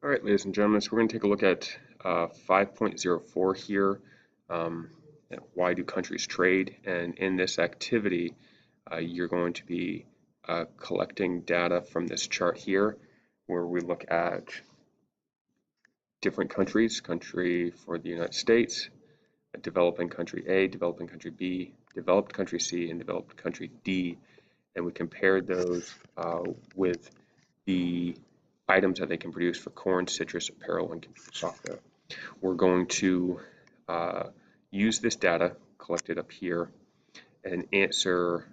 All right, ladies and gentlemen, so we're going to take a look at 5.04 here. Why do countries trade? And in this activity, you're going to be collecting data from this chart here, where we look at different countries, country for the United States, developing country A, developing country B, developed country C, and developed country D, and we compared those with the items that they can produce for corn, citrus, apparel, and computer software. We're going to use this data collected up here and answer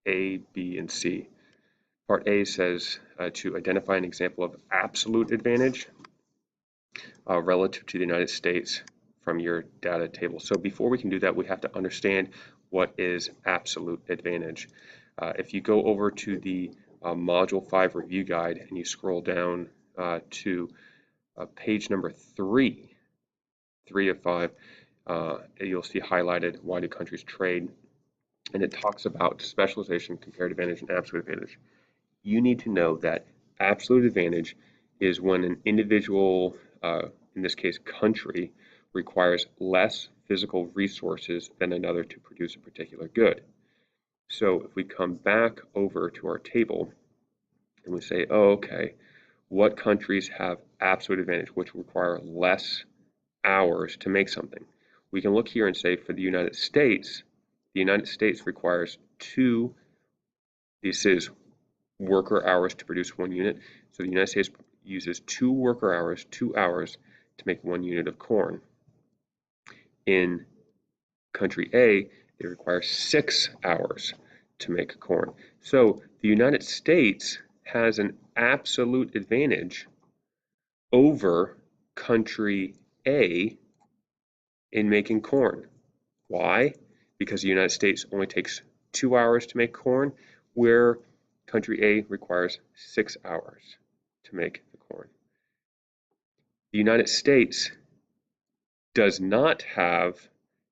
A, B, and C. Part A says to identify an example of absolute advantage relative to the United States from your data table. So before we can do that, we have to understand what is absolute advantage. If you go over to the Module 5 review guide and you scroll down to page number 3 of 5, you'll see highlighted why do countries trade, and it talks about specialization, comparative advantage, and absolute advantage. You need to know that absolute advantage is when an individual, in this case country, requires less physical resources than another to produce a particular good. So if we come back over to our table and we say, oh, okay, what countries have absolute advantage, which require less hours to make something? We can look here and say for the United States requires this is worker hours to produce 1 unit. So the United States uses 2 worker hours, 2 hours to make 1 unit of corn. In country A, it requires 6 hours to make corn. So the United States has an absolute advantage over country A in making corn. Why? Because the United States only takes 2 hours to make corn, where country A requires 6 hours to make the corn. The United States does not have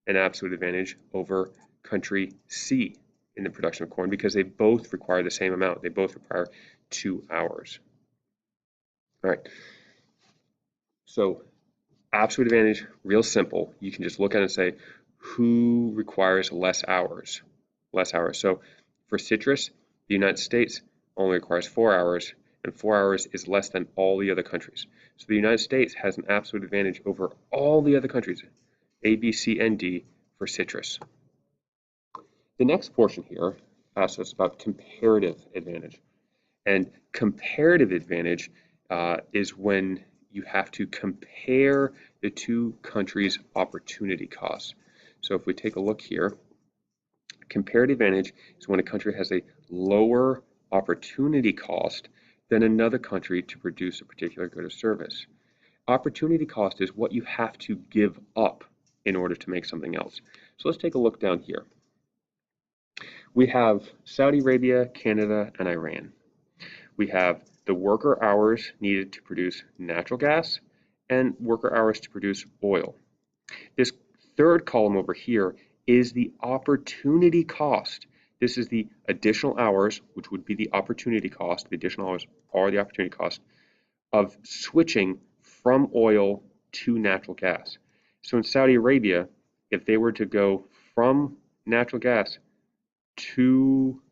an absolute advantage over country C in the production of corn because they both require the same amount. They both require 2 hours. All right. So absolute advantage, real simple. You can just look at it and say, who requires less hours? Less hours. So for citrus, the United States only requires 4 hours, and 4 hours is less than all the other countries. So the United States has an absolute advantage over all the other countries, A, B, C, and D, for citrus. The next portion here asks us about comparative advantage. And comparative advantage is when you have to compare the two countries' opportunity costs. So if we take a look here, comparative advantage is when a country has a lower opportunity cost than another country to produce a particular good or service. Opportunity cost is what you have to give up in order to make something else. So let's take a look down here. We have Saudi Arabia, Canada, and Iran. We have the worker hours needed to produce natural gas and worker hours to produce oil. This third column over here is the opportunity cost. This is the additional hours, which would be the opportunity cost. The additional hours are the opportunity cost of switching from oil to natural gas. So in Saudi Arabia, if they were to go from natural gas to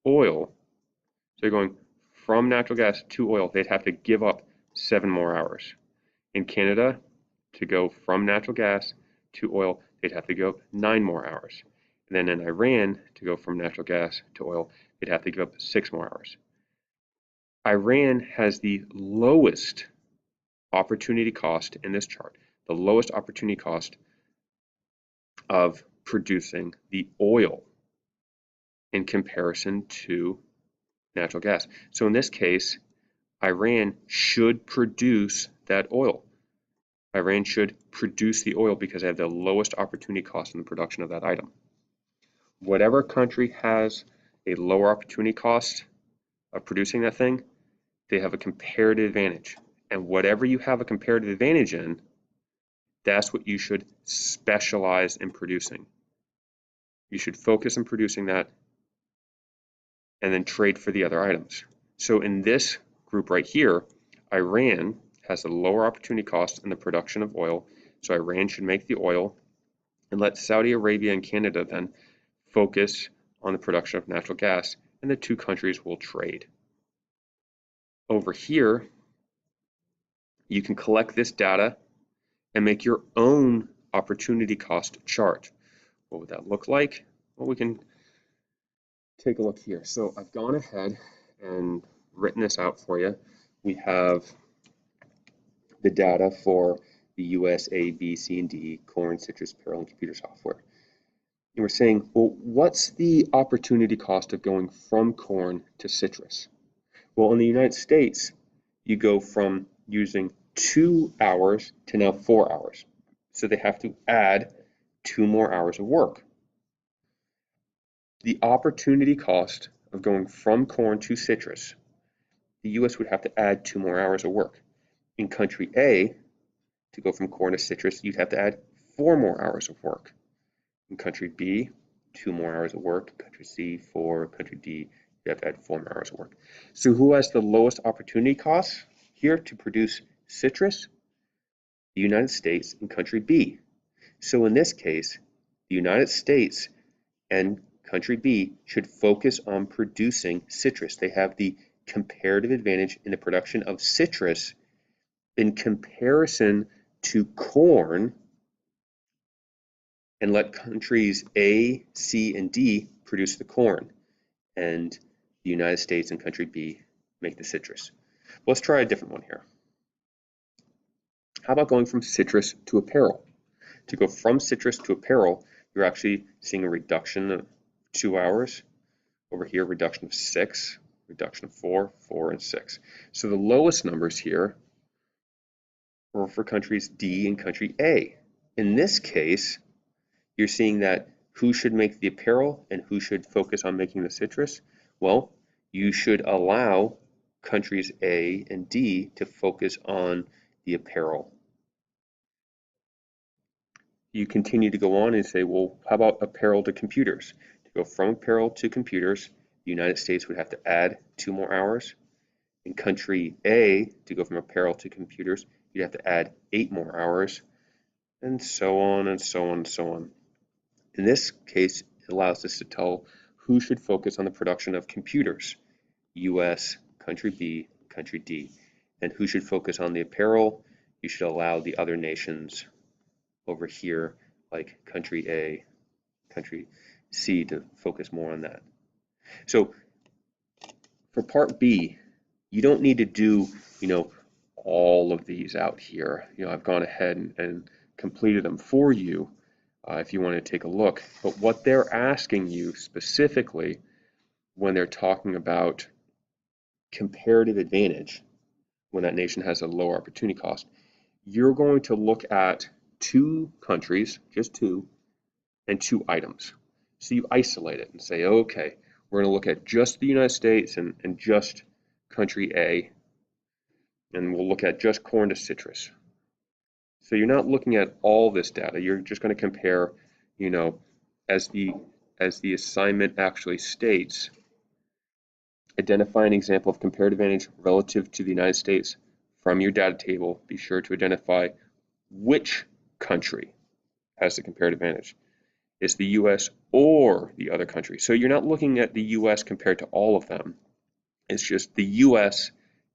oil, so they're going from natural gas to oil, they'd have to give up 7 more hours. In Canada, to go from natural gas to oil, they'd have to give up 9 more hours. And then in Iran, to go from natural gas to oil, they'd have to give up 6 more hours. Iran has the lowest opportunity cost in this chart, the lowest opportunity cost of producing the oil in comparison to natural gas. So in this case, Iran should produce that oil. Iran should produce the oil because they have the lowest opportunity cost in the production of that item. Whatever country has a lower opportunity cost of producing that thing, they have a comparative advantage. And whatever you have a comparative advantage in, that's what you should specialize in producing. You should focus on producing that and then trade for the other items. So in this group right here, Iran has a lower opportunity cost in the production of oil, so Iran should make the oil, and let Saudi Arabia and Canada then focus on the production of natural gas, and the two countries will trade. Over here, you can collect this data and make your own opportunity cost chart. What would that look like? Well, we can take a look here. So I've gone ahead and written this out for you. We have the data for the US, A, B, C, and D, corn, citrus, apparel, and computer software. And we're saying, well, what's the opportunity cost of going from corn to citrus? Well, in the United States, you go from using 2 hours to now 4 hours. So they have to add 2 more hours of work. The opportunity cost of going from corn to citrus, the US would have to add 2 more hours of work. In country A, to go from corn to citrus, you'd have to add 4 more hours of work. In country B, 2 more hours of work. Country C, 4. Country D, you have to add 4 more hours of work. So who has the lowest opportunity costs here to produce citrus? The United States and country B. So in this case, the United States and country B should focus on producing citrus. They have the comparative advantage in the production of citrus in comparison to corn, and let countries A, C, and D produce the corn, and the United States and country B make the citrus. Let's try a different one here. How about going from citrus to apparel? To go from citrus to apparel, you're actually seeing a reduction of 2 hours. Over here, reduction of 6, reduction of 4, 4, and 6. So the lowest numbers here are for countries D and country A. In this case, you're seeing that who should make the apparel and who should focus on making the citrus? Well, you should allow countries A and D to focus on the apparel. You continue to go on and say, well, how about apparel to computers? To go from apparel to computers, the United States would have to add 2 more hours. In country A, to go from apparel to computers, you'd have to add 8 more hours, and so on and so on and so on. In this case, it allows us to tell who should focus on the production of computers, US, country B, country D, and who should focus on the apparel. You should allow the other nations over here, like country A, country C, to focus more on that. So for part B, you don't need to do, all of these out here. I've gone ahead and completed them for you if you want to take a look. But what they're asking you specifically when they're talking about comparative advantage, when that nation has a lower opportunity cost, you're going to look at 2 countries, just 2, and 2 items. So you isolate it and say, okay, we're going to look at just the United States and just country A, and we'll look at just corn to citrus. So you're not looking at all this data. You're just going to compare, as the assignment actually states, identify an example of comparative advantage relative to the United States from your data table. Be sure to identify which country has the comparative advantage. It's the US or the other country. So you're not looking at the US compared to all of them. It's just the US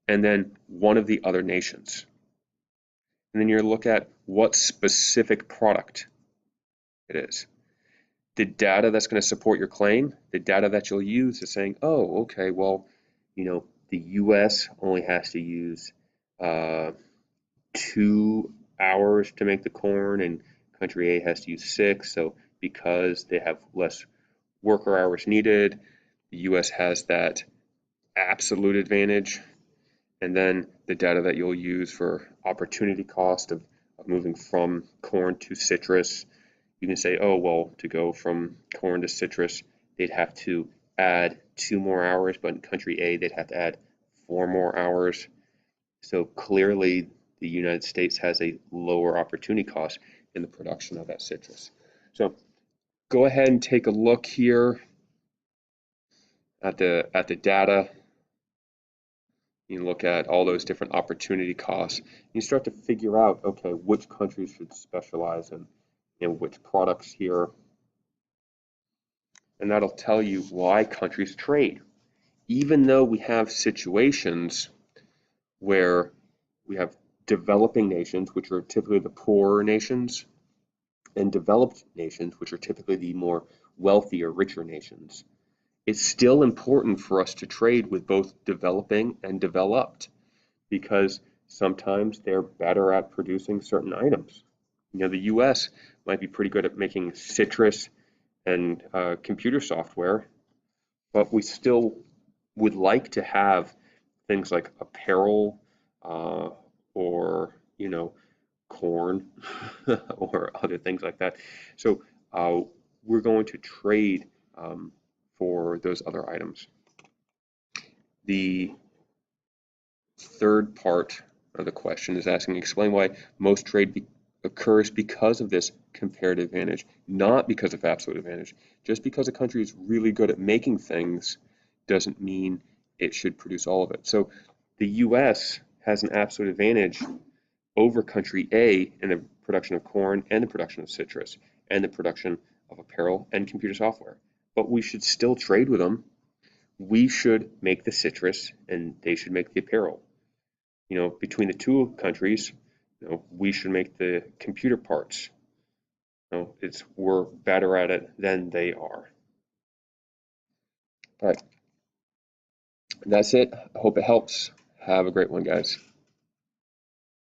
and then one of the other nations. And then you look at what specific product it is. The data that's going to support your claim, the data that you'll use is saying, oh, okay, well, the US only has to use 2 hours to make the corn, and country A has to use 6. So because they have less worker hours needed, the US has that absolute advantage. And then the data that you'll use for opportunity cost of moving from corn to citrus, you can say, oh, well, to go from corn to citrus, they'd have to add 2 more hours, but in country A, they'd have to add 4 more hours. So clearly, the United States has a lower opportunity cost in the production of that citrus. So go ahead and take a look here at the data. You look at all those different opportunity costs. You start to figure out, okay, which countries should specialize in which products here, and that'll tell you why countries trade. Even though we have situations where we have developing nations, which are typically the poorer nations, and developed nations, which are typically the more wealthy or richer nations, it's still important for us to trade with both developing and developed because sometimes they're better at producing certain items. You know, the US might be pretty good at making citrus and computer software, but we still would like to have things like apparel or, you know, corn or other things like that. So we're going to trade for those other items. The third part of the question is asking, explain why most trade occurs because of this comparative advantage, not because of absolute advantage. Just because a country is really good at making things doesn't mean it should produce all of it. So the US has an absolute advantage over country A in the production of corn and the production of citrus and the production of apparel and computer software. But we should still trade with them. We should make the citrus and they should make the apparel. You know, between the two countries, you know, we should make the computer parts. You know, we're better at it than they are. All right, that's it. I hope it helps. Have a great one, guys.